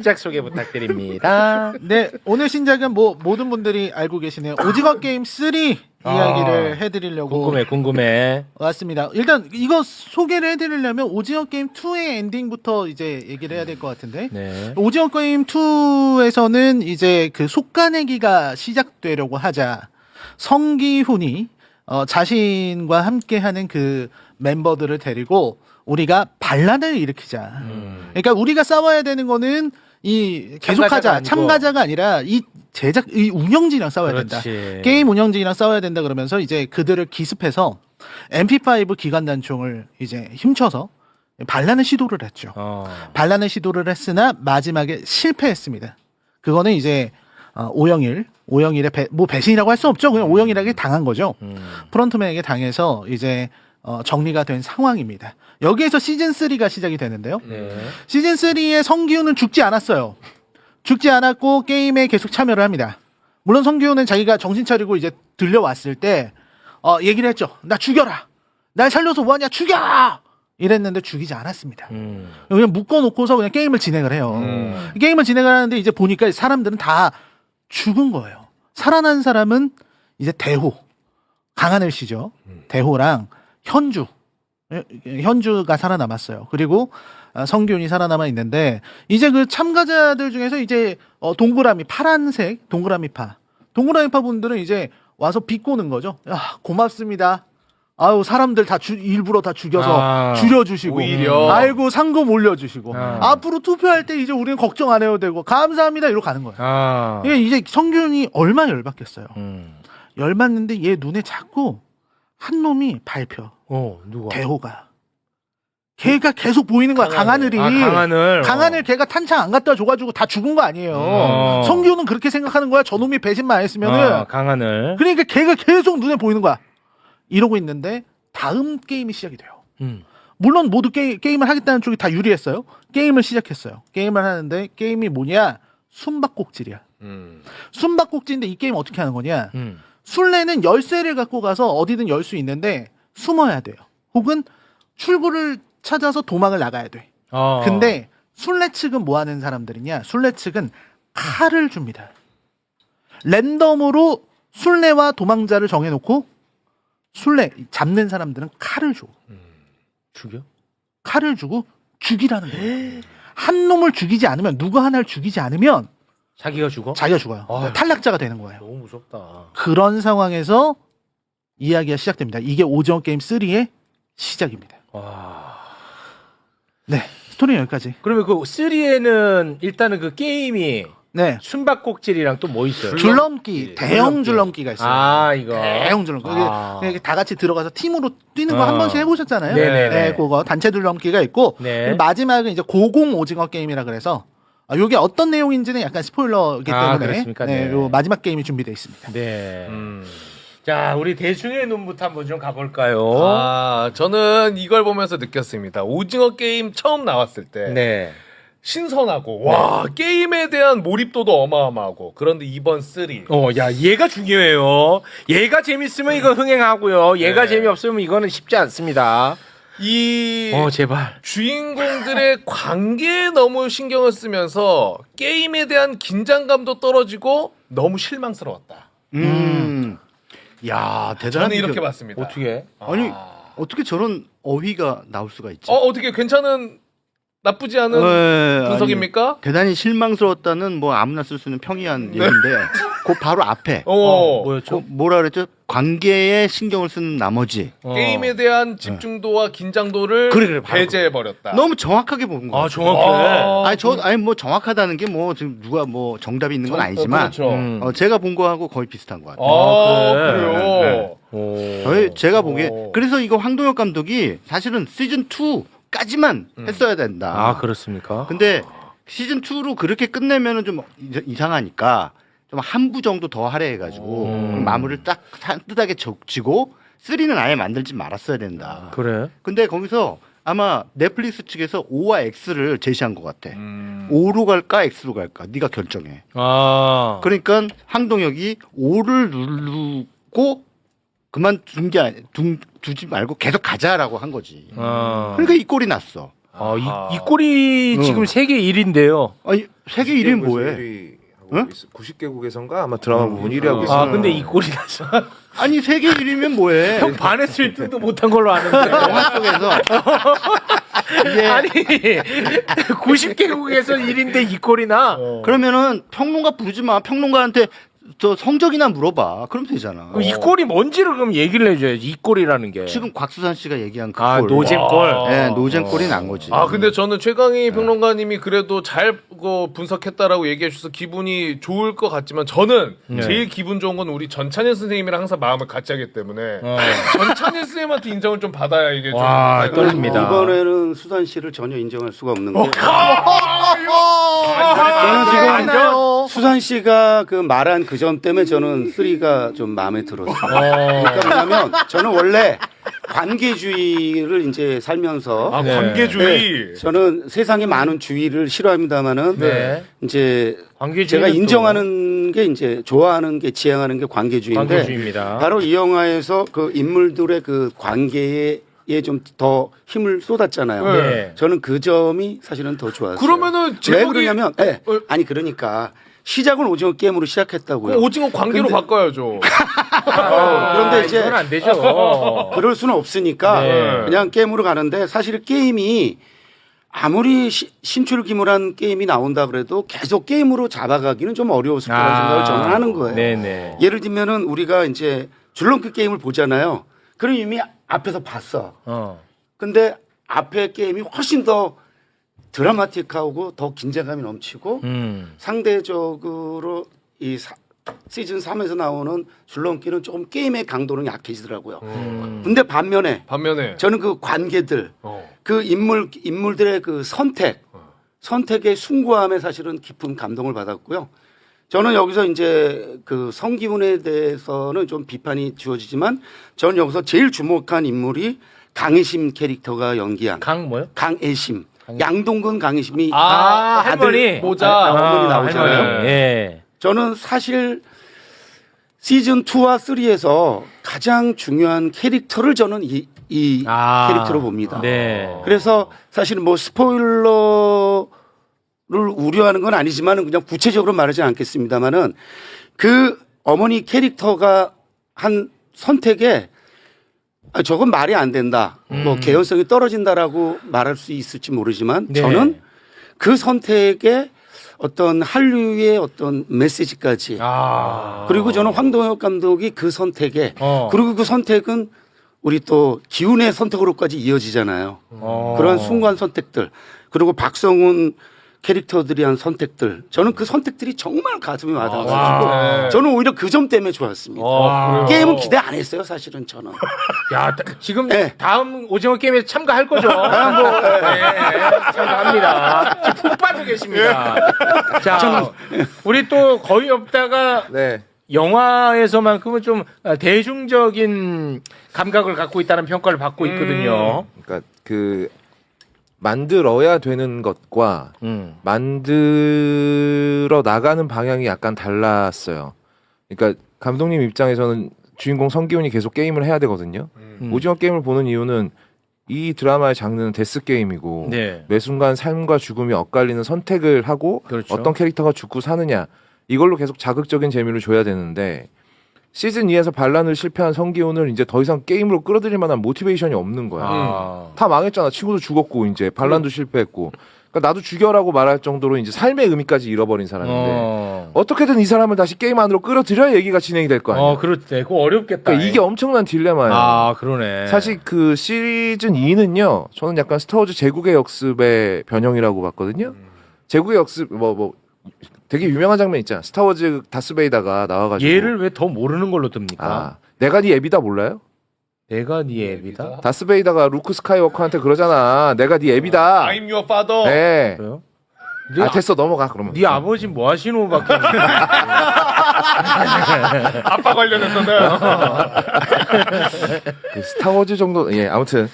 신작 소개 부탁드립니다. 네, 오늘 신작은 뭐 모든 분들이 알고 계시네요. 오징어 게임 3 이야기를 해드리려고 궁금해. 왔습니다. 일단 이거 소개를 해드리려면 오징어 게임 2의 엔딩부터 이제 얘기를 해야 될 것 같은데. 네. 오징어 게임 2에서는 이제 그 속가내기가 시작되려고 하자 성기훈이 자신과 함께하는 그 멤버들을 데리고 우리가 반란을 일으키자. 그러니까 우리가 싸워야 되는 거는 이 계속하자 참가자가 아니라 이 제작 이 운영진이랑 싸워야 된다. 게임 운영진이랑 싸워야 된다 그러면서 이제 그들을 기습해서 MP5 기관단총을 이제 훔쳐서 반란을 시도를 했죠. 반란을 시도를 했으나 마지막에 실패했습니다. 그거는 이제 오영일의 뭐 배신이라고 할 수 없죠. 그냥 오영일에게 당한 거죠. 프론트맨에게 당해서 이제 정리가 된 상황입니다. 여기에서 시즌 3가 시작이 되는데요. 시즌 3의 성기훈은 죽지 않았어요. 죽지 않았고 게임에 계속 참여를 합니다. 물론 성기훈은 자기가 정신 차리고 이제 들려왔을 때 얘기를 했죠. 나 죽여라. 날 살려서 뭐하냐. 죽여. 이랬는데 죽이지 않았습니다. 그냥 묶어놓고서 그냥 게임을 진행을 해요. 게임을 진행을 하는데 이제 보니까 사람들은 다 죽은 거예요. 살아난 사람은 이제 대호, 강하늘 씨죠. 대호랑 현주가 살아남았어요. 그리고 성기훈이 살아남아 있는데 이제 그 참가자들 중에서 이제 동그라미 파란색 동그라미파 분들은 이제 와서 비꼬는 거죠. 야, 고맙습니다. 아유 사람들 다 일부러 다 죽여서 줄여주시고 오히려. 아이고 상금 올려주시고 앞으로 투표할 때 이제 우리는 걱정 안 해도 되고 감사합니다 이러고 가는 거예요. 이제 성기훈이 얼마나 열받겠어요. 열받는데 얘 눈에 자꾸 한 놈이 밟혀. 누가? 대호가. 걔가 계속 보이는 거야. 강하늘이. 강하늘 걔가 탄창 안 갖다 줘가지고 다 죽은 거 아니에요. 성기훈은 그렇게 생각하는 거야. 저놈이 배신만 안 했으면은. 강하늘. 그러니까 걔가 계속 눈에 보이는 거야. 이러고 있는데 다음 게임이 시작이 돼요. 물론 모두 게임을 하겠다는 쪽이 다 유리했어요. 게임을 시작했어요. 게임을 하는데 게임이 뭐냐? 숨바꼭질이야. 숨바꼭질인데 이 게임 어떻게 하는 거냐? 술래는 열쇠를 갖고 가서 어디든 열 수 있는데 숨어야 돼요. 혹은 출구를 찾아서 도망을 나가야 돼. 근데 술래 측은 뭐 하는 사람들이냐? 술래 측은 칼을 줍니다. 랜덤으로 술래와 도망자를 정해놓고 술래 잡는 사람들은 칼을 줘. 죽여? 칼을 주고 죽이라는 거예요. 한 놈을 죽이지 않으면 누구 하나를 죽이지 않으면 자기가 죽어? 자기가 죽어요. 탈락자가 되는 거예요. 너무 무섭다. 그런 상황에서 이야기가 시작됩니다. 이게 오징어 게임 3의 시작입니다. 네, 스토리는 여기까지. 그러면 그 3에는 일단은 그 게임이 네, 숨바꼭질이랑 또 뭐 있어요? 줄넘기, 대형 줄넘기가 있어요. 이거. 대형 줄넘기. 이게 다 같이 들어가서 팀으로 뛰는 거 한 번씩 해보셨잖아요. 네네네. 그거 단체 줄넘기가 있고 네. 마지막은 이제 고공 오징어 게임이라 그래서 이게 어떤 내용인지는 약간 스포일러이기 때문에 그렇습니까? 네. 요 마지막 게임이 준비되어 있습니다. 네. 자, 우리 대중의 눈부터 한번 좀 가볼까요? 저는 이걸 보면서 느꼈습니다. 오징어 게임 처음 나왔을 때 네. 신선하고 와 게임에 대한 몰입도도 어마어마하고 그런데 이번 3 야, 얘가 중요해요. 얘가 재밌으면 이거 흥행하고요. 얘가 네. 재미없으면 이거는 쉽지 않습니다. 이 제발. 주인공들의 관계에 너무 신경을 쓰면서 게임에 대한 긴장감도 떨어지고 너무 실망스러웠다. 야, 대단한 저는 이렇게 봤습니다. 어떻게? 아니, 어떻게 저런 어휘가 나올 수가 있지? 어떻게 괜찮은 나쁘지 않은 분석입니까? 아니, 대단히 실망스러웠다는 뭐 아무나 쓸 수 있는 평이한 얘기인데 그 바로 앞에 뭐였죠? 뭐라 그랬죠? 관계에 신경을 쓰는 나머지 게임에 대한 집중도와 긴장도를 그래, 바로 배제해 버렸다. 너무 정확하게 본 거예요. 정확해. 아니 뭐 정확하다는 게 뭐 지금 누가 뭐 정답이 있는 건 아니지만 그렇죠. 제가 본 거하고 거의 비슷한 것 같아요. 그래요. 제가 보기에 그래서 이거 황동혁 감독이 사실은 시즌 2까지만 했어야 된다. 그렇습니까? 근데 시즌 2로 그렇게 끝내면은 좀 이상하니까 좀 한 부 정도 더 하려 해가지고 마무리를 딱 산뜻하게 지고 3는 아예 만들지 말았어야 된다. 그래? 근데 거기서 아마 넷플릭스 측에서 O와 X를 제시한 것 같아. O로 갈까 X로 갈까 네가 결정해. 그러니까 황동혁이 O를 누르고 그만 두지 말고 계속 가자라고 한 거지. 그러니까 이 꼴이 났어. 이 꼴이 지금 세계 1위인데요. 아니 세계 1위는 뭐해? 응? 90개국에선가 아마 드라마 부분 1위 하고 있어요. 아 근데 이 꼴이 나서 아니 세계 1위면 뭐해? 형 반했을 듯도 못한 걸로 아는데. 영화 속에서 이게 아니 90개국에서 1인데 이 꼴이나. 그러면은 평론가 부르지 마. 평론가한테 저 성적이나 물어봐. 그럼 되잖아. 그럼 이 꼴이 뭔지를 그럼 얘기를 해줘야지. 이 꼴이라는 게. 지금 곽수산 씨가 얘기한 그 꼴. 노잼꼴. 네, 노잼꼴이 난 거지. 아 근데 저는 최강희 평론가님이 그래도 잘 분석했다라고 얘기해 주셔서 기분이 좋을 것 같지만 저는 제일 기분 좋은 건 우리 전찬일 선생님이랑 항상 마음을 같이 하기 때문에 전찬일 선생님한테 인정을 좀 받아야 이게 좀 와, 떨립니다. 이번에는 수산 씨를 전혀 인정할 수가 없는 게 저는 지금 수산 씨가 그 말한 그 점 때문에 저는 3가 좀 마음에 들었어요. 그러니까 뭐냐면 저는 원래 관계주의를 이제 살면서 관계주의. 저는 세상에 많은 주의를 싫어합니다만은 네. 이제 관계주의는 제가 또 인정하는 게 이제 좋아하는 게 지향하는 게 관계주의인데 관계주의입니다. 바로 이 영화에서 그 인물들의 그 관계에 좀 더 힘을 쏟았잖아요. 네. 저는 그 점이 사실은 더 좋았어요. 그러면은 왜 제목이 그러냐면, 아니 그러니까 시작은 오징어 게임으로 시작했다고요. 그럼 오징어 관계로 근데- 바꿔야죠. 그런데 이제 이건 안 되죠. 그럴 수는 없으니까 네. 그냥 게임으로 가는데 사실 게임이 아무리 신출기물한 게임이 나온다 그래도 계속 게임으로 잡아가기는 좀 어려웠을 거라는 생각을 저는 하는 거예요. 네네. 예를 들면은 우리가 이제 줄넘기 게임을 보잖아요. 그럼 이미 앞에서 봤어. 근데 앞에 게임이 훨씬 더 드라마틱하고 더 긴장감이 넘치고 상대적으로 이 시즌 3에서 나오는 줄넘기는 조금 게임의 강도는 약해지더라고요. 근데 반면에 저는 그 관계들, 그 인물들의 그 선택의 숭고함에 사실은 깊은 감동을 받았고요. 저는 여기서 이제 그 성기훈에 대해서는 좀 비판이 주어지지만 저는 여기서 제일 주목한 인물이 강혜심 캐릭터가 연기한 뭐요? 강혜심. 양동근 강혜심이 할머니 모자. 어머니 나오잖아요. 할머니. 예. 저는 사실 시즌 2와 3에서 가장 중요한 캐릭터를 저는 이 캐릭터로 봅니다. 네. 그래서 사실 뭐 스포일러를 우려하는 건 아니지만 그냥 구체적으로 말하지 않겠습니다만은 그 어머니 캐릭터가 한 선택에 저건 말이 안 된다. 뭐 개연성이 떨어진다라고 말할 수 있을지 모르지만 네. 저는 그 선택에 어떤 한류의 어떤 메시지까지 그리고 저는 황동혁 감독이 그 선택에 그리고 그 선택은 우리 또 기훈의 선택으로까지 이어지잖아요. 그런 순간 선택들 그리고 박성훈 캐릭터들이 한 선택들 저는 그 선택들이 정말 가슴이 와닿아가지고 저는 오히려 그 점 때문에 좋았습니다. 게임은 기대 안 했어요 사실은 저는. 야 지금 네. 다음 오징어 게임에 참가할 거죠? 네, 참가합니다. 지금 푹 빠져 계십니다. 자 우리 또 거의 없다가 네. 영화에서만큼은 좀 대중적인 감각을 갖고 있다는 평가를 받고 있거든요. 그러니까 그 만들어야 되는 것과 만들어 나가는 방향이 약간 달랐어요. 그러니까 감독님 입장에서는 주인공 성기훈이 계속 게임을 해야 되거든요. 오징어 게임을 보는 이유는 이 드라마의 장르는 데스 게임이고 네. 매 순간 삶과 죽음이 엇갈리는 선택을 하고 그렇죠. 어떤 캐릭터가 죽고 사느냐 이걸로 계속 자극적인 재미를 줘야 되는데 시즌 2에서 반란을 실패한 성기훈을 이제 더 이상 게임으로 끌어들일 만한 모티베이션이 없는 거야. 다 망했잖아. 친구도 죽었고 이제 반란도 실패했고. 그러니까 나도 죽여라고 말할 정도로 이제 삶의 의미까지 잃어버린 사람인데 어떻게든 이 사람을 다시 게임 안으로 끌어들여야 얘기가 진행이 될 거 아니야. 그렇대. 그거 어렵겠다. 그러니까 이게 엄청난 딜레마예요. 그러네. 사실 그 시즌 2는요. 저는 약간 스타워즈 제국의 역습의 변형이라고 봤거든요. 제국의 역습 뭐 되게 유명한 장면 있잖아. 스타워즈 다스베이다가 나와가지고 얘를 왜 더 모르는 걸로 듭니까? 내가 네 애비다 몰라요? 내가 네 애비다? 다스베이다가 루크 스카이워커한테 그러잖아. 내가 네 애비다. I'm your father. 네. 그래요? 됐어 넘어가 그러면. 네 아버지 뭐 하시노 밖에 아빠 관련해서는. 그 스타워즈 정도 아무튼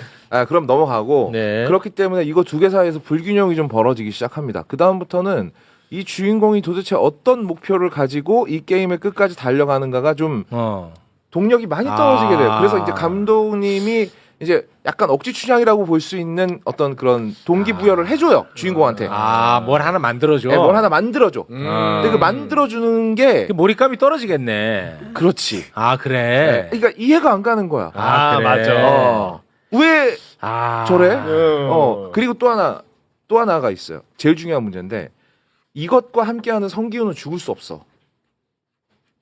그럼 넘어가고 네. 그렇기 때문에 이거 두 개 사이에서 불균형이 좀 벌어지기 시작합니다. 그 다음부터는 이 주인공이 도대체 어떤 목표를 가지고 이 게임을 끝까지 달려가는가가 좀 동력이 많이 떨어지게 돼요. 그래서 이제 감독님이 이제 약간 억지 춘향이라고 볼 수 있는 어떤 그런 동기부여를 해줘요 주인공한테. 뭘 하나 만들어줘. 네, 뭘 하나 만들어줘. 근데 그 만들어주는 게 그 몰입감이 떨어지겠네. 그렇지. 아 그래. 그러니까 이해가 안 가는 거야. 아, 맞아. 왜 아 저래? 그리고 또 하나가 있어요. 제일 중요한 문제인데 이것과 함께하는 성기훈은 죽을 수 없어.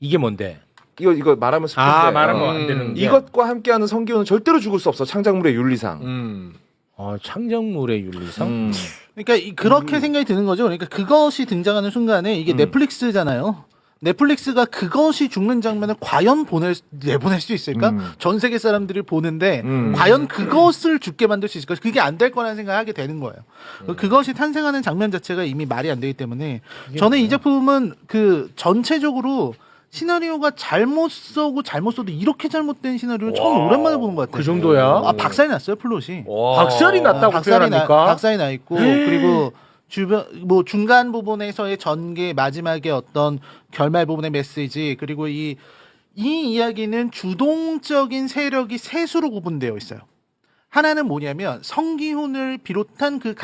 이게 뭔데? 이거 말하면 스포인데. 말하면 안 되는 게. 이것과 함께하는 성기훈은 절대로 죽을 수 없어. 창작물의 윤리상. 창작물의 윤리상. 그러니까 그렇게 생각이 드는 거죠. 그러니까 그것이 등장하는 순간에 이게 넷플릭스잖아요. 넷플릭스가 그것이 죽는 장면을 과연 내보낼 수 있을까? 전 세계 사람들이 보는데 과연 그것을 죽게 만들 수 있을까? 그게 안 될 거라는 생각을 하게 되는 거예요. 그것이 탄생하는 장면 자체가 이미 말이 안 되기 때문에 저는 이 작품은 그 전체적으로 시나리오가 잘못 써도 이렇게 잘못된 시나리오를 처음 오랜만에 보는 것 같아요. 그 정도야? 박살이 났어요, 플롯이. 박살이 났다고 표현합니까? 박살이 나 있고 그리고 주변 뭐 중간 부분에서의 전개 마지막에 어떤 결말 부분의 메시지 그리고 이 이야기는 주동적인 세력이 셋으로 구분되어 있어요. 하나는 뭐냐면 성기훈을 비롯한 그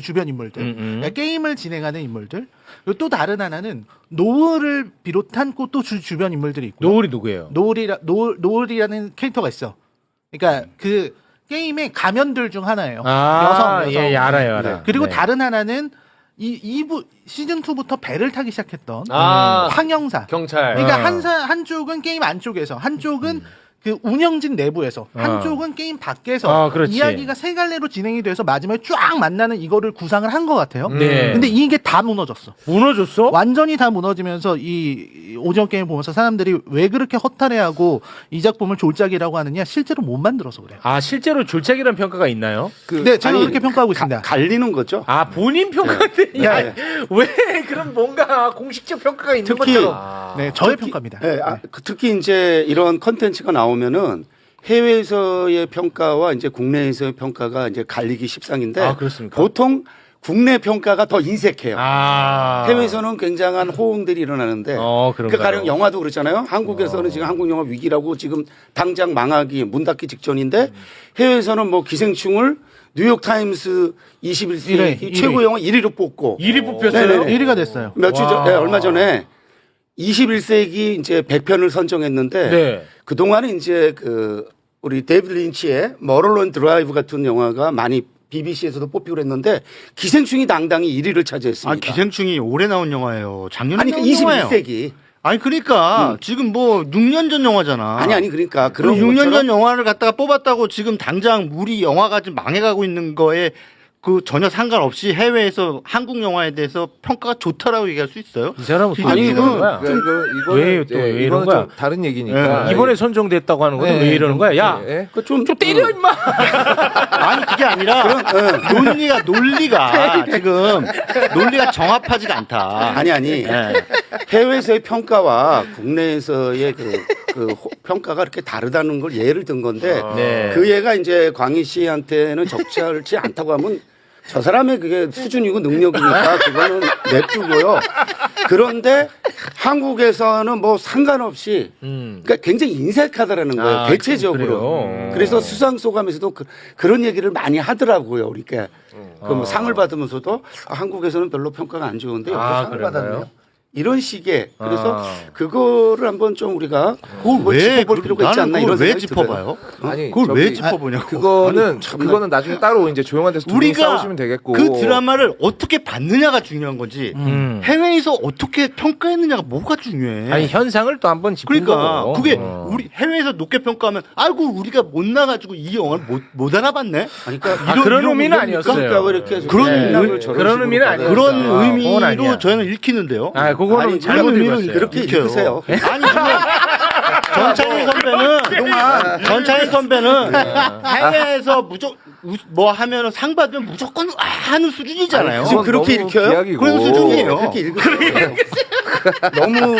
주변 인물들, 그러니까 게임을 진행하는 인물들. 그리고 또 다른 하나는 노을을 비롯한 또 주변 인물들이 있고. 노을이 누구예요? 노을이라는 캐릭터가 있어. 그러니까 그 게임의 가면들 중 하나예요. 여성. 예, 알아요. 네. 그리고 다른 하나는 시즌 2부터 배를 타기 시작했던 황영사. 경찰. 그러니까 한쪽은 게임 안쪽에서, 한쪽은 그 운영진 내부에서, 한쪽은 게임 밖에서 그렇지. 이야기가 세 갈래로 진행이 돼서 마지막에 쫙 만나는 이거를 구상을 한 것 같아요. 네. 근데 이게 다 무너졌어. 무너졌어? 완전히 다 무너지면서 이 오징어 게임 보면서 사람들이 왜 그렇게 허탈해하고 이 작품을 졸작이라고 하느냐, 실제로 못 만들어서 그래요. 실제로 졸작이라는 평가가 있나요? 네, 저는 그렇게 평가하고 있습니다. 갈리는 거죠. 본인 평가인데 왜 그런 뭔가 공식적 평가가 있는 것처럼. 네, 저의 평가입니다. 네, 특히 이제 이런 컨텐츠가 나오면은 해외에서의 평가와 이제 국내에서의 평가가 이제 갈리기 십상인데 그렇습니까? 보통 국내 평가가 더 인색해요. 아. 해외에서는 굉장한 호응들이 일어나는데 그런가요? 그 가령 영화도 그렇잖아요. 한국에서는 지금 한국 영화 위기라고 지금 당장 망하기 문 닫기 직전인데 해외에서는 뭐 기생충을 뉴욕 타임스 21세기 최고 영화 1위로 뽑고 1위 뽑혔어요? 1위가 됐어요. 며칠 전, 얼마 전에 21세기 이제 100편을 선정했는데 네. 그 동안에 이제 그 우리 데이비드 린치의 머럴런 드라이브 같은 영화가 많이 BBC에서도 뽑히고 그랬는데 기생충이 당당히 1위를 차지했습니다. 기생충이 올해 나온 영화예요. 작년에 아니 나온 21세기. 아니 그러니까 지금 뭐 6년 전 영화잖아. 아니 그러니까 그럼 그런 6년 전 것처럼 영화를 갖다가 뽑았다고 지금 당장 우리 영화가 지금 망해가고 있는 거에 그 전혀 상관없이 해외에서 한국 영화에 대해서 평가가 좋다라고 얘기할 수 있어요? 이 사람은 또 아니, 왜 이러는 거야? 이거는 왜 이런 이거는 거야? 좀 다른 얘기니까. 이번에 선정됐다고 하는 거는 왜 이러는 거야? 야, 좀 때려 임마. 아니 그게 아니라 논리가 지금 논리가 정합하지가 않다. 아니 네. 해외에서의 평가와 국내에서의 그 평가가 그렇게 다르다는 걸 예를 든 건데 네. 그 예가 이제 광희 씨한테는 적절치 않다고 하면 저 사람의 그게 수준이고 능력이니까 그거는 냅두고요. 그런데 한국에서는 뭐 상관없이 그러니까 굉장히 인색하다라는 거예요. 대체적으로. 그래서 수상 소감에서도 그런 얘기를 많이 하더라고요. 그러니까 그 상을 받으면서도 한국에서는 별로 평가가 안 좋은데 여기서 상을 그런가요? 받았네요. 이런 식의 그래서 그거를 한번 좀 우리가 그걸 뭐 짚어볼 필요가 있지 않나 이런 왜 생각이 들어요. 짚어봐요? 아니, 그걸 왜 저기- 짚어보냐고. 그거는 나중에 따로 이제 조용한 데서 둘이 우리가 싸우시면 되겠고. 그 드라마를 어떻게 봤느냐가 중요한 거지. 해외에서 어떻게 평가했느냐가 뭐가 중요해. 아니 현상을 또 한번 짚은 그러니까 거고. 그게 우리 해외에서 높게 평가하면 아이고 우리가 못 나가지고 이 영화를 못 알아봤네. 그러니까 그런 이런 의미는 의미입니까? 아니었어요. 그러니까 왜 이렇게 그런 생각을 저런 그런 식으로 의미는 받아요? 아니었어요. 그런 그건 아니야. 의미로 저는 읽히는데요. 그거는 아니, 잘못 그런 읽었어요. 그렇게 읽혀요. 읽으세요. 아니 그냥 전창희 선배는 해외에서 무조건 뭐 하면 상 받으면 무조건 하는 수준이잖아요. 지금 그렇게 너무 읽혀요? 비약이고. 그런 수준이에요. 그렇게 읽으세요. 너무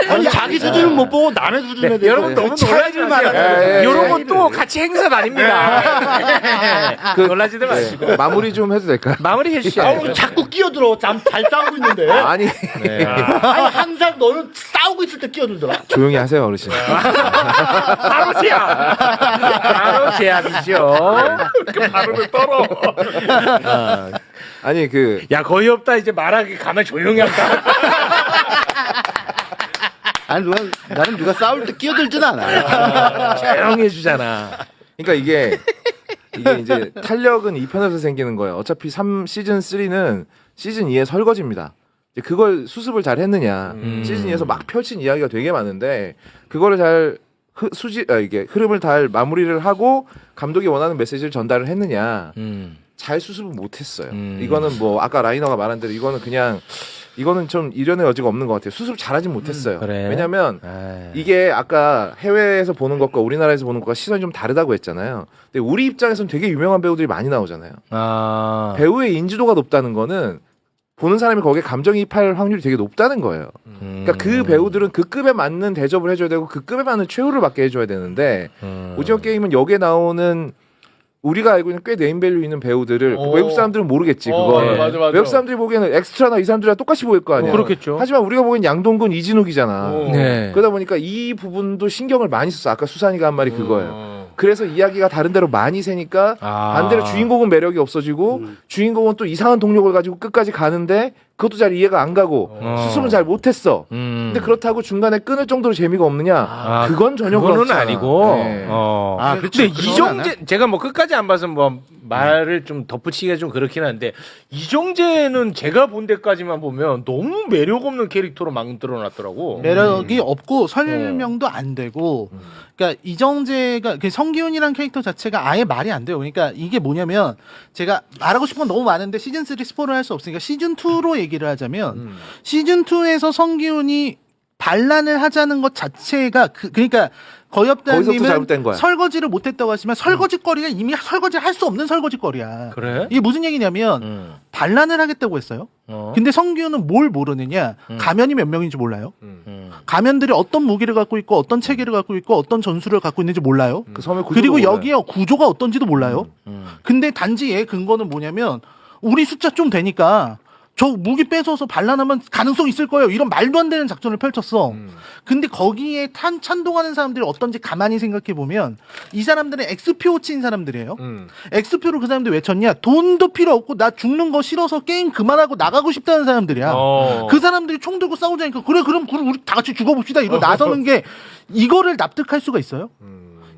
아니 자기 수준을 못 보고 남의 수준에 대해서 여러분 너무 놀라지 마세요. 이런 건 또 같이 행사 아닙니다. 놀라지들 마시고 마무리 좀 해도 될까요? 마무리 해주시죠. 자꾸 끼어들어. 잘 싸우고 있는데. 아니 아니 항상 너는 싸우고 있을 때 끼어들더라. 조용히 하세요, 어르신. 바로 제압. 바로 제압이죠. 발음을 떨어. 아니 야 거의 없다 이제 말하기 가만 조용히 한다. 아니 나는 누가 싸울 때 끼어들진 않아. 조용히 해주잖아. 그러니까 이게 이제 탄력은 2편에서 생기는 거예요. 어차피 시즌 3는 시즌 2의 설거지입니다. 이제 그걸 수습을 잘 했느냐. 시즌 2에서 막 펼친 이야기가 되게 많은데 그거를 잘 이게 흐름을 잘 마무리를 하고 감독이 원하는 메시지를 전달을 했느냐. 잘 수습은 못했어요. 이거는 뭐 아까 라이너가 말한 대로 이거는 좀 이련의 여지가 없는 것 같아요. 수습을 잘하진 못했어요. 그래? 왜냐하면 이게 아까 해외에서 보는 것과 우리나라에서 보는 것과 시선이 좀 다르다고 했잖아요. 근데 우리 입장에서는 되게 유명한 배우들이 많이 나오잖아요. 배우의 인지도가 높다는 거는 보는 사람이 거기에 감정이입할 확률이 되게 높다는 거예요. 그러니까 그 배우들은 그 급에 맞는 대접을 해줘야 되고 그 급에 맞는 최후를 받게 해줘야 되는데 오징어 게임은 여기에 나오는 우리가 알고 있는 꽤 네임밸류 있는 배우들을 외국 사람들은 모르겠지. 그거는 맞아. 외국 사람들이 보기에는 엑스트라나 이 사람들이랑 똑같이 보일 거 아니야. 그렇겠죠. 하지만 우리가 보기엔 양동근, 이진욱이잖아. 네. 그러다 보니까 이 부분도 신경을 많이 썼어. 아까 수산이가 한 말이 그거예요. 그래서 이야기가 다른 데로 많이 새니까 반대로 주인공은 매력이 없어지고 주인공은 또 이상한 동력을 가지고 끝까지 가는데 그것도 잘 이해가 안 가고 수습은 잘 못했어. 근데 그렇다고 중간에 끊을 정도로 재미가 없느냐? 그건 전혀 그거는 그렇지 않아. 아니고. 네. 근데 이정재 제가 뭐 끝까지 안 봐서 뭐 말을 좀 덧붙이기가 좀 그렇긴 한데 이정재는 제가 본 데까지만 보면 너무 매력 없는 캐릭터로 만들어놨더라고. 매력이 없고 설명도 안 되고, 그러니까 이정재가 그 성기훈이란 캐릭터 자체가 아예 말이 안 돼요. 그러니까 이게 뭐냐면 제가 말하고 싶은 건 너무 많은데 시즌 3 스포를 할 수 없으니까 시즌 2로 얘기를 하자면 시즌 2에서 성기훈이 반란을 하자는 것 자체가 그러니까 거기서부터 거엽다님은 잘못된 거야. 설거지를 못했다고 하시면 설거지거리가 이미 설거지를 할 수 없는 설거지거리야. 그래? 이게 무슨 얘기냐면 반란을 하겠다고 했어요. 근데 성기훈은 뭘 모르느냐? 가면이 몇 명인지 몰라요. 가면들이 어떤 무기를 갖고 있고 어떤 체계를 갖고 있고 어떤 전술을 갖고 있는지 몰라요. 그 섬의 구조도 그리고 몰라요. 여기에 구조가 어떤지도 몰라요. 근데 단지 얘 근거는 뭐냐면 우리 숫자 좀 되니까 저 무기 뺏어서 반란하면 가능성 있을 거예요. 이런 말도 안 되는 작전을 펼쳤어. 근데 거기에 찬동하는 사람들이 어떤지 가만히 생각해 보면 이 사람들은 X표 친 사람들이에요. X표를 그 사람들이 왜 쳤냐? 돈도 필요 없고 나 죽는 거 싫어서 게임 그만하고 나가고 싶다는 사람들이야. 그 사람들이 총 들고 싸우자니까 그래 그럼 우리 다 같이 죽어봅시다 이러고 나서는 게 이거를 납득할 수가 있어요?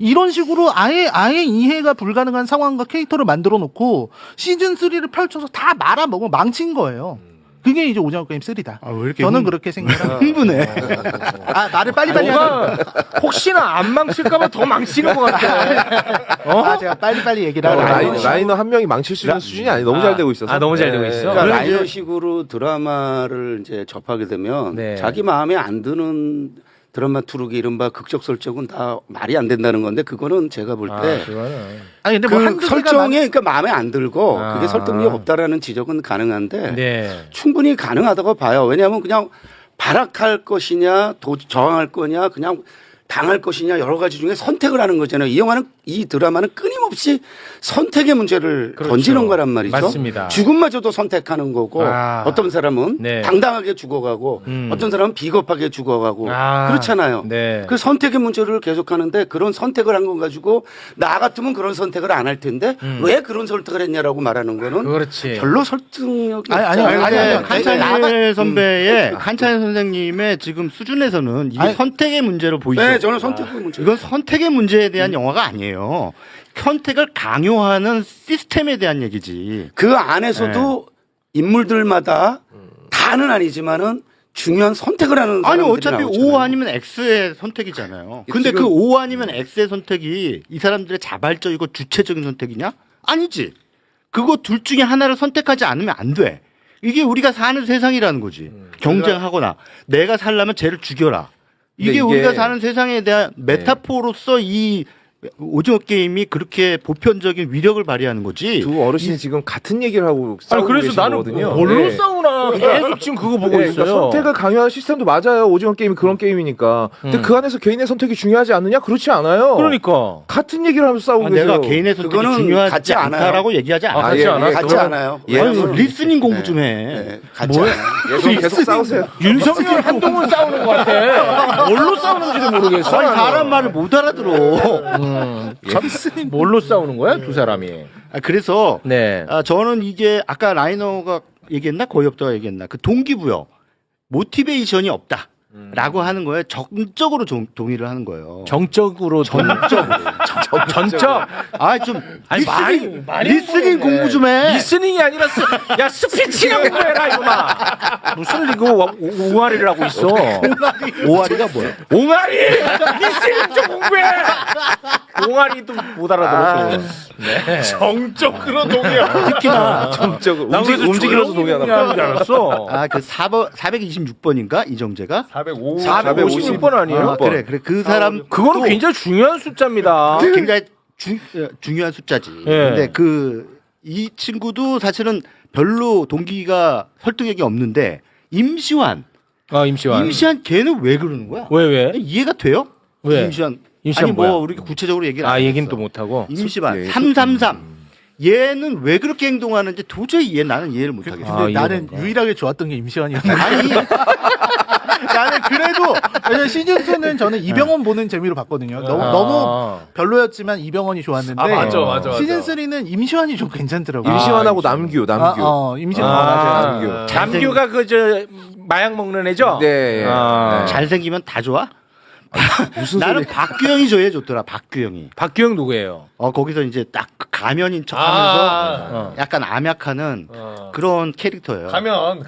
이런 식으로 아예 이해가 불가능한 상황과 캐릭터를 만들어 놓고 시즌 3를 펼쳐서 다 말아먹으면 망친 거예요. 그게 이제 오징어 게임 3다. 왜 이렇게 저는 그렇게 생각합니다. 흥분해. 말을 빨리빨리 하는. 혹시나 안 망칠까봐 더 망치는 것 같아. 제가 빨리빨리 얘기를 하고. 라이너 한 명이 망칠 수 있는 수준이 아니 너무 잘 되고 있어서. 너무 잘 되고 있어. 그러니까 라이너식으로 드라마를 이제 접하게 되면 네. 자기 마음에 안 드는 드라마 투르기 이른바 극적 설정은 다 말이 안 된다는 건데 그거는 제가 볼 때 아니 근데 그 뭐 한두 개가 설정이 그러니까 마음에 안 들고 아. 그게 설득력이 없다라는 지적은 가능한데 네. 충분히 가능하다고 봐요. 왜냐하면 그냥 발악할 것이냐 저항할 거냐 그냥 당할 것이냐 여러 가지 중에 선택을 하는 거잖아요. 이 드라마는 끊임없이 선택의 문제를 그렇죠. 던지는 거란 말이죠. 맞습니다. 죽음마저도 선택하는 거고 어떤 사람은 네. 당당하게 죽어가고 어떤 사람은 비겁하게 죽어가고 그렇잖아요. 네. 그 선택의 문제를 계속하는데 그런 선택을 한 거 가지고 나 같으면 그런 선택을 안 할 텐데 왜 그런 선택을 했냐라고 말하는 거는 그렇지. 별로 설득력이 아니, 없잖아요. 한찬일 선배의 한찬일 선생님의 지금 수준에서는 이게 선택의 문제로 보이죠. 네, 저는 선택의 문제. 이건 선택의 문제에 대한 영화가 아니에요. 선택을 강요하는 시스템에 대한 얘기지. 그 안에서도 인물들마다 다는 아니지만은 중요한 선택을 하는 아니 사람들이 어차피 나오잖아요. O 아니면 X의 선택이잖아요. 근데 지금- 그 O 아니면 X의 선택이 이 사람들의 자발적이고 주체적인 선택이냐? 아니지. 그거 둘 중에 하나를 선택하지 않으면 안 돼. 이게 우리가 사는 세상이라는 거지. 경쟁하거나 내가 살려면 쟤를 죽여라. 이게 이게- 우리가 사는 세상에 대한 메타포로서 이 오징어 게임이 그렇게 보편적인 위력을 발휘하는 거지. 두 어르신이 지금 같은 얘기를 하고 싸우고 그래서 계신 나는 거거든요. 뭘로 네. 싸우나 계속 지금 그거 보고 네, 있어요. 그러니까 선택을 강요하는 시스템도 맞아요. 오징어 게임이 그런 게임이니까. 근데 그 안에서 개인의 선택이 중요하지 않느냐? 그렇지 않아요. 그러니까. 같은 얘기를 하면서 싸우고 계세요. 내가 개인의 선택이 그거는 중요하지 같지 않아요. 않다라고 얘기하지 않아. 같지 않아? 같지 그건- 않아요. 예. 아니, 리스닝 공부 좀 해. 네, 같지 않아요. 계속 싸우세요. 윤석열 한동훈 싸우는 것 같아. 뭘로 싸우는지도 모르겠어. 아니, 사람 말을 못 알아들어. 뭘로 싸우는 거야 두 사람이? 그래서 네. 저는 이게 아까 라이너가 얘기했나 거의 없다고 얘기했나 그 동기부여 모티베이션이 없다라고 하는 거에 정적으로 동의를 하는 거예요. 정적으로 전적. 아좀 아니, 많이 리스닝 공부했네. 공부 좀 해. 리스닝이 아니라 야 스피치나 공부해라 이거마. 무슨 이거 옹알이를 하고 있어. 오아리가 뭐야? 옹알이 리스닝 좀 공부해. 옹알이도 못 알아들었어. 네. 정적으로 동의야. 특히나 정적으로 난 그래서 움직이면서 동의하나 하는 줄 알았어. 그 426번인가 이정재가 456번 아니에요? 그래 그 사람 그거는 굉장히 중요한 숫자입니다. 굉장히 중요한 숫자지. 예. 근데 이 친구도 사실은 별로 동기가 설득력이 없는데 임시완 임시완 걔는 왜 그러는 거야? 왜? 이해가 돼요? 왜? 임시완 임시완 아니 뭐야? 뭐 우리가 구체적으로 얘기를 안 얘기는 했어. 또 못하고. 임시완 예, 333 얘는 왜 그렇게 행동하는지 도저히 나는 이해를 못 하겠어. 근데 나는 유일하게 좋았던 게 임시완이었는데. 아니 나는 그래도 왜냐면 시즌 2는 저는 이병헌 보는 재미로 봤거든요. 너무 별로였지만 이병헌이 좋았는데. 아, 맞아. 시즌 3는 임시완이 좀 괜찮더라고요. 임시완하고 남규. 임시완 남규. 맞아요. 남규가 그 저 마약 먹는 애죠? 네. 아. 잘생기면 다 좋아? 무슨 나는 박규영이 제일 좋더라. 박규영이. 박규영 누구예요? 거기서 이제 딱 가면인 척하면서 어. 약간 암약하는 그런 캐릭터예요. 가면.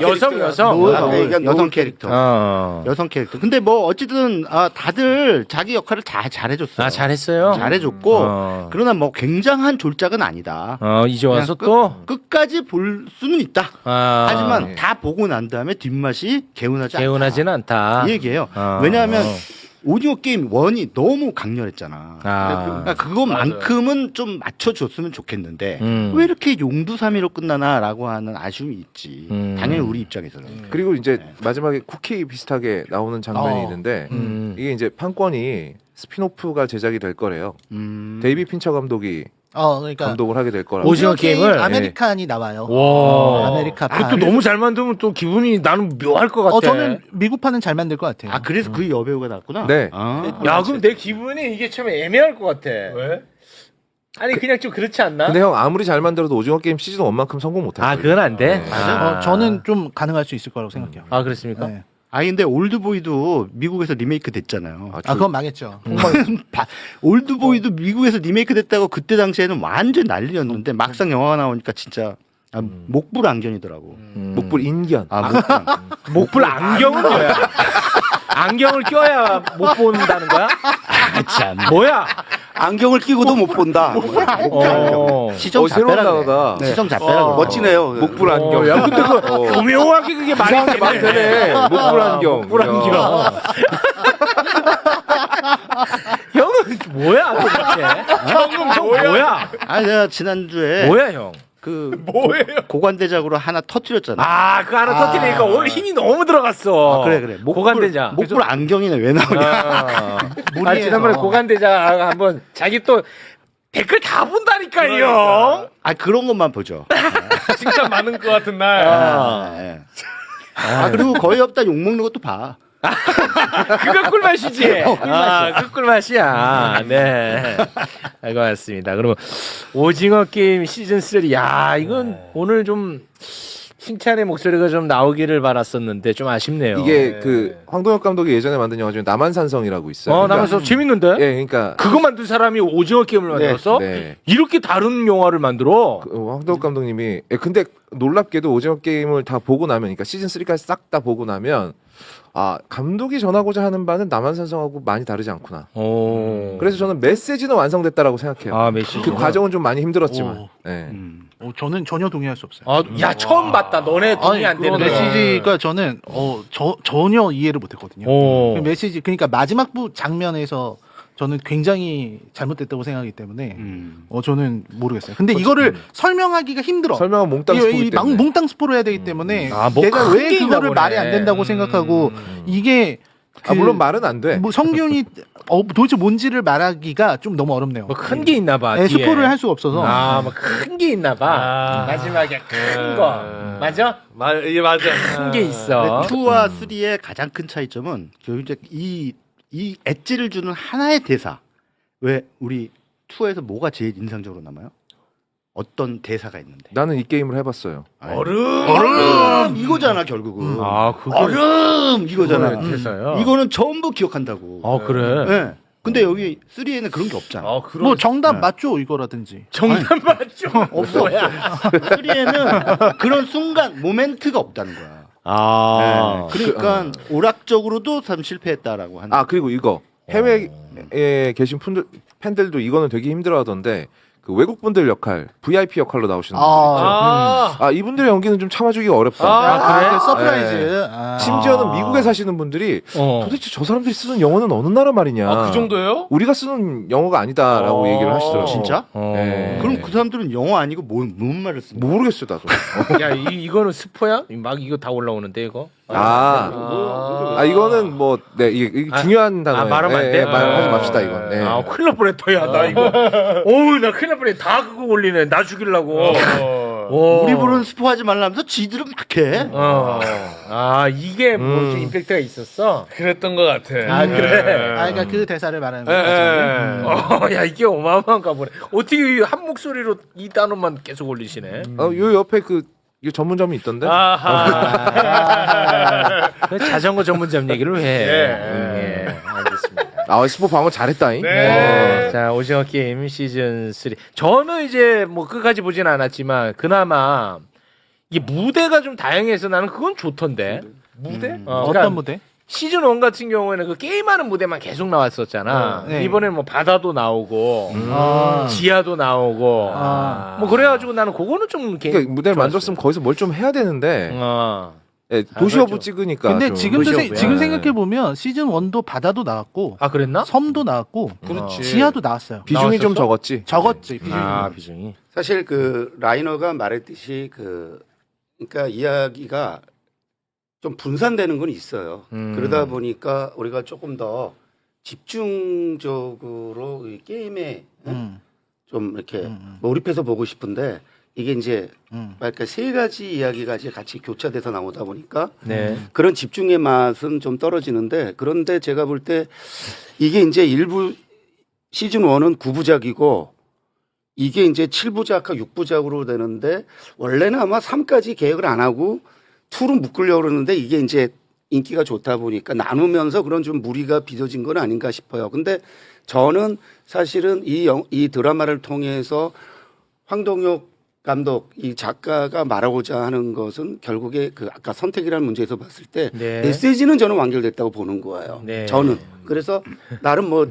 여성. 아까 얘기한 여성 캐릭터. 여성 캐릭터. 근데 뭐 어쨌든 다들 자기 역할을 다 잘해줬어요. 잘했어요. 잘해줬고 그러나 뭐 굉장한 졸작은 아니다. 이제 와서 그냥 또 끝까지 볼 수는 있다. 하지만 다 보고 난 다음에 뒷맛이 개운하지 않다. 개운하지는 않다. 이 얘기예요. 왜냐하면 오징어 게임 1이 너무 강렬했잖아. 그러니까 그거만큼은 좀 맞춰줬으면 좋겠는데 왜 이렇게 용두사미로 끝나나라고 하는 아쉬움이 있지. 당연히 우리 입장에서는. 그리고 이제 마지막에 쿠키 비슷하게 나오는 장면이 있는데 이게 이제 판권이 스피노프가 제작이 될 거래요. 데이비 핀처 감독이 그러니까 감독을 하게 될 거라고. 오징어 게임을? 아메리칸이 나와요. 와. 아메리카 그것도 너무 잘 만들면 또 기분이 나는 묘할 것 같아. 저는 미국판은 잘 만들 것 같아요. 그래서 그 여배우가 나왔구나. 네. 야, 그럼 내 기분이 이게 참 애매할 것 같아. 왜? 아니 그냥 좀 그렇지 않나? 근데 형 아무리 잘 만들어도 오징어 게임 시즌 1만큼 성공 못할 거예요. 그건 안 돼. 저는 좀 가능할 수 있을 거라고 생각해요. 그렇습니까? 네. 근데 올드보이도 미국에서 리메이크 됐잖아요. 그건 망했죠. 올드보이도 미국에서 리메이크 됐다고 그때 당시에는 완전 난리였는데 막상 영화가 나오니까 진짜 목불 안견이더라고. 목불 인견. 목불 안경은 뭐야? 안경을 껴야 못 본다는 거야? 참. 뭐야? 안경을 끼고도 못 본다. 시정 새로운 잡배라 단어다. 그래. 시정 잡배라 그래. 멋지네요. 목불 안경. 야, 근데 그 교묘하게 그게 말이 되네. 목불 안경. 목불 안경. 형은 뭐야 도대체? 형은 뭐야? 내가 지난주에 뭐야 형? 뭐예요? 고관대작으로 하나 터뜨렸잖아. 그 하나 터뜨리니까 오늘 힘이 너무 들어갔어. 그래. 고관대장. 목불 안경이네 왜 나오냐. 지난번에 고관대장 한번 자기 또 댓글 다 본다니까요. 그런 것만 보죠. 진짜 많은 것 같은 날. 그리고 거의 없다 욕 먹는 것도 봐. 그거 꿀맛이지. 그 꿀맛이야. 네. 고맙습니다. 그러면 오징어 게임 시즌 3. 이건 오늘 좀 칭찬의 목소리가 좀 나오기를 바랐었는데 좀 아쉽네요. 이게 그 황동혁 감독이 예전에 만든 영화 중에 남한산성이라고 있어요. 남아서 재밌는데? 예, 그러니까 그거 만든 사람이 오징어 게임을 만들었어? 네. 이렇게 다른 영화를 만들어? 황동혁 감독님이 근데 놀랍게도 오징어 게임을 다 보고 나면, 그러니까 시즌 3까지 싹 다 보고 나면 감독이 전하고자 하는 바는 남한산성하고 많이 다르지 않구나. 그래서 저는 메시지는 완성됐다라고 생각해요. 메시지. 그 과정은 좀 많이 힘들었지만. 네. 저는 전혀 동의할 수 없어요. 처음 봤다. 너네 동의 안 되는 메시지가 저는 전혀 이해를 못했거든요. 그 메시지 그러니까 마지막 장면에서 저는 굉장히 잘못됐다고 생각하기 때문에 저는 모르겠어요. 근데 이거를 설명하기가 힘들어. 설명은 몽땅 스포기 때문에. 몽땅 스포를 해야 되기 때문에 뭐 내가 큰 왜 게 있나 그거를 보네. 말이 안 된다고 생각하고 이게 물론 말은 안 돼. 뭐 성균이 도대체 뭔지를 말하기가 좀 너무 어렵네요. 뭐 큰 게 있나 봐. 네, 뒤에. 스포를 할 수가 없어서. 뭐 큰 게 있나 봐. 마지막에 큰 거. 맞아? 이게 맞아. 큰 게 있어. 2와 3의 가장 큰 차이점은 결국 이제 이 엣지를 주는 하나의 대사. 왜 우리 2에서 뭐가 제일 인상적으로 남아요? 어떤 대사가 있는데. 나는 이 게임을 해봤어요. 얼음 이거잖아 결국은. 그거 얼음 이거잖아. 대사야. 이거는 전부 기억한다고. 그래. 네. 근데 여기 3에는 그런 게 없잖아. 뭐 정답 맞죠 이거라든지. 정답 맞죠? 없어. 3에는 그런 순간 모멘트가 없다는 거야. 네. 그러니까 오락적으로도 참 실패했다라고 하는. 그리고 이거 해외에 계신 팬들도 이거는 되게 힘들어하던데 그 외국 분들 역할, VIP 역할로 나오시는 분들. 이분들의 연기는 좀 참아주기가 어렵다. 그래? 서프라이즈. 네. 심지어는 미국에 사시는 분들이 도대체 저 사람들이 쓰는 영어는 어느 나라 말이냐. 그 정도예요? 우리가 쓰는 영어가 아니다라고 얘기를 하시더라고요. 진짜? 네. 그럼 그 사람들은 영어 아니고 뭔 말을 쓰는 거야? 모르겠어요, 나도. 야, 이거는 스포야? 막 이거 다 올라오는데 이거? 이거는 뭐, 이게 중요한 단어예요. 말하면 안 돼? 말하지 맙시다, 이건. 네. 큰일 날 뻔했다, 야, 나 이거. 나 큰일 날 뻔해. 다 그거 올리네. 나 죽이려고. 우리 부른 스포하지 말라면서 지들은 막 해. 이게 뭐 좀 임팩트가 있었어? 그랬던 것 같아. 그래? 그러니까 그 대사를 말하는 거지. 야, 이게 어마어마한가 보네. 어떻게 한 목소리로 이 단어만 계속 올리시네? 요 옆에 이거 전문점이 있던데? 그 자전거 전문점 얘기를 왜 해? 알겠습니다. 스포 방어 잘했다잉. 자, 오징어 게임 시즌 3. 저는 이제 뭐 끝까지 보진 않았지만 그나마 이게 무대가 좀 다양해서 나는 그건 좋던데. 무대? 어떤 무대? 시즌 1 같은 경우에는 그 게임하는 무대만 계속 나왔었잖아. 네. 이번에는 뭐 바다도 나오고 지하도 나오고 뭐 그래가지고 나는 그거는 좀 그러니까 무대를 만들었으면 거기서 뭘 좀 해야 되는데 도시어부 찍으니까. 근데 좀 지금 생각해 보면 시즌 1도 바다도 나왔고 그랬나? 섬도 나왔고 그렇지. 지하도 나왔어요. 비중이 좀 나왔었어? 적었지. 비중이. 비중이. 사실 그 라이너가 말했듯이 그러니까 이야기가 좀 분산되는 건 있어요. 그러다 보니까 우리가 조금 더 집중적으로 이 게임에 좀 이렇게 몰입해서 보고 싶은데 이게 이제 그러니까 세 가지 이야기가 이제 같이 교차돼서 나오다 보니까 그런 집중의 맛은 좀 떨어지는데 그런데 제가 볼 때 이게 이제 일부 시즌 1은 9부작이고 이게 이제 7부작과 6부작으로 되는데 원래는 아마 3까지 계획을 안 하고 2로 묶으려고 그러는데 이게 이제 인기가 좋다 보니까 나누면서 그런 좀 무리가 빚어진 건 아닌가 싶어요. 근데 저는 사실은 이 드라마를 통해서 황동혁 감독, 이 작가가 말하고자 하는 것은 결국에 그 아까 선택이라는 문제에서 봤을 때 메시지는 저는 완결됐다고 보는 거예요. 저는. 그래서 나름 뭐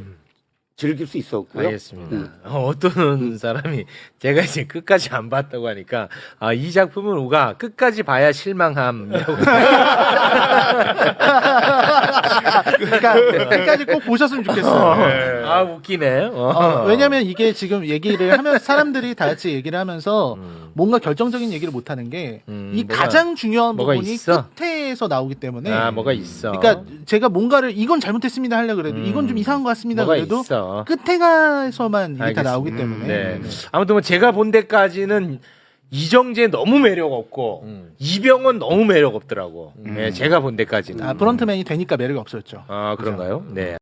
즐길 수 있었고요. 알겠습니다. 어떤 사람이 제가 이제 끝까지 안 봤다고 하니까 이 작품은 우가 끝까지 봐야 실망함이라고. 그러니까 끝까지 꼭 보셨으면 좋겠어요. 웃기네. 왜냐면 이게 지금 얘기를 하면 사람들이 다 같이 얘기를 하면서 뭔가 결정적인 얘기를 못 하는 게 이 가장 중요한 뭐가 부분이 있어? 끝에서 나오기 때문에 뭐가 있어. 그러니까 제가 뭔가를 이건 잘못했습니다 하려고 그래도 이건 좀 이상한 것 같습니다 뭐가 그래도 있어. 끝에 가서만 이게 다 알겠습니다. 나오기 때문에 아무튼 뭐 제가 본 데까지는 이정재 너무 매력 없고 이병헌 너무 매력 없더라고. 제가 본 데까지는. 브런트맨이 되니까 매력이 없었죠. 그런가요? 네.